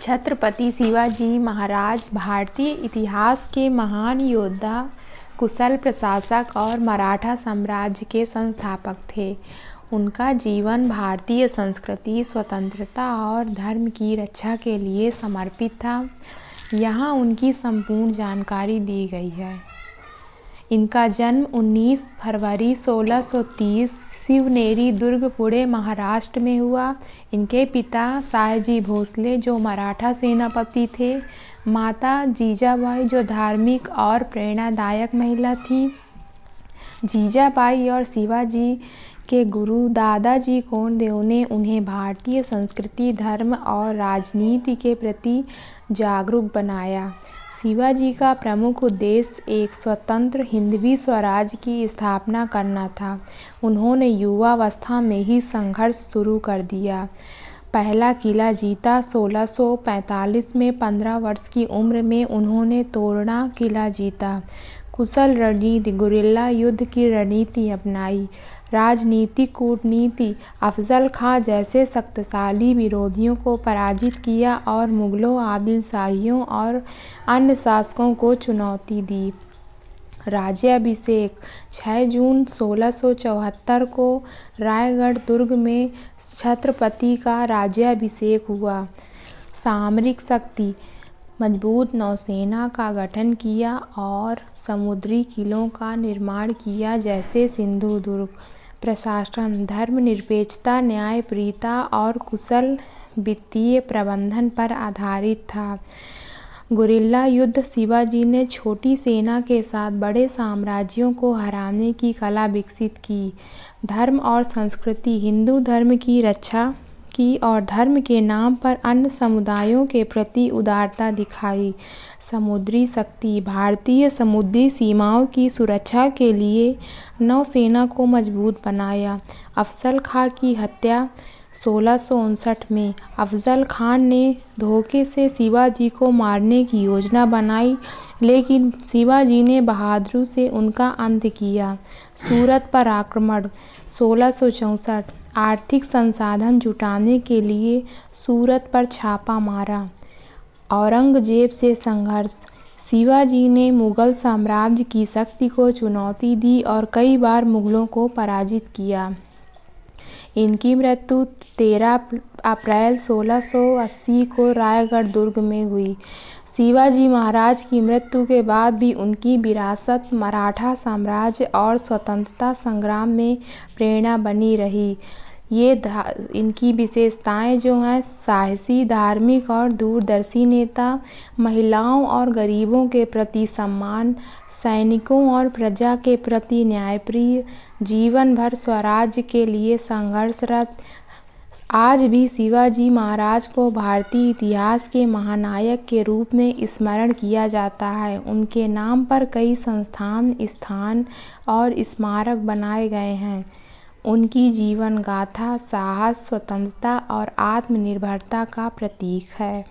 छत्रपति शिवाजी महाराज भारतीय इतिहास के महान योद्धा, कुशल प्रशासक और मराठा साम्राज्य के संस्थापक थे। उनका जीवन भारतीय संस्कृति, स्वतंत्रता और धर्म की रक्षा के लिए समर्पित था। यहाँ उनकी संपूर्ण जानकारी दी गई है। इनका जन्म 19 फरवरी 1630 शिवनेरी दुर्ग, पुणे, महाराष्ट्र में हुआ। इनके पिता सयाजी भोसले जो मराठा सेनापति थे, माता जीजाबाई जो धार्मिक और प्रेरणादायक महिला थी। जीजाबाई और शिवाजी के गुरु दादाजी कोंडदेव ने उन्हें भारतीय संस्कृति, धर्म और राजनीति के प्रति जागरूक बनाया। शिवाजी का प्रमुख उद्देश्य एक स्वतंत्र हिंदवी स्वराज्य की स्थापना करना था। उन्होंने युवावस्था में ही संघर्ष शुरू कर दिया। पहला किला जीता। 1645 में 15 वर्ष की उम्र में उन्होंने तोरना किला जीता। कुशल रणनीति, गुरिल्ला युद्ध की रणनीति अपनाई। राजनीतिक कूटनीति, अफजल खां जैसे शक्तिशाली विरोधियों को पराजित किया और मुगलों, आदिल शाहियों और अन्य शासकों को चुनौती दी। राज्याभिषेक 6 जून 1674 को रायगढ़ दुर्ग में छत्रपति का राज्याभिषेक हुआ। सामरिक शक्ति, मजबूत नौसेना का गठन किया और समुद्री किलों का निर्माण किया जैसे सिंधु दुर्ग। प्रशासन, धर्मनिरपेक्षता, न्यायप्रियता और कुशल वित्तीय प्रबंधन पर आधारित था। गुरिल्ला युद्ध, शिवाजी ने छोटी सेना के साथ बड़े साम्राज्यों को हराने की कला विकसित की। धर्म और संस्कृति, हिंदू धर्म की रक्षा की और धर्म के नाम पर अन्य समुदायों के प्रति उदारता दिखाई। समुद्री शक्ति, भारतीय समुद्री सीमाओं की सुरक्षा के लिए नौसेना को मजबूत बनाया। अफजल खां की हत्या 1659 में। अफजल खान ने धोखे से शिवाजी को मारने की योजना बनाई, लेकिन शिवाजी ने बहादुरी से उनका अंत किया। सूरत पर आक्रमण 1664। आर्थिक संसाधन जुटाने के लिए सूरत पर छापा मारा। औरंगजेब से संघर्ष, शिवाजी ने मुगल साम्राज्य की शक्ति को चुनौती दी और कई बार मुगलों को पराजित किया। इनकी मृत्यु 13 अप्रैल 1680 को रायगढ़ दुर्ग में हुई। शिवाजी महाराज की मृत्यु के बाद भी उनकी विरासत मराठा साम्राज्य और स्वतंत्रता संग्राम में प्रेरणा बनी रही। इनकी विशेषताएं जो हैं, साहसी, धार्मिक और दूरदर्शी नेता, महिलाओं और गरीबों के प्रति सम्मान, सैनिकों और प्रजा के प्रति न्यायप्रिय, जीवन भर स्वराज्य के लिए संघर्षरत। आज भी शिवाजी महाराज को भारतीय इतिहास के महानायक के रूप में स्मरण किया जाता है। उनके नाम पर कई संस्थान, स्थान और स्मारक बनाए गए हैं। उनकी जीवन गाथा साहस, स्वतंत्रता और आत्मनिर्भरता का प्रतीक है।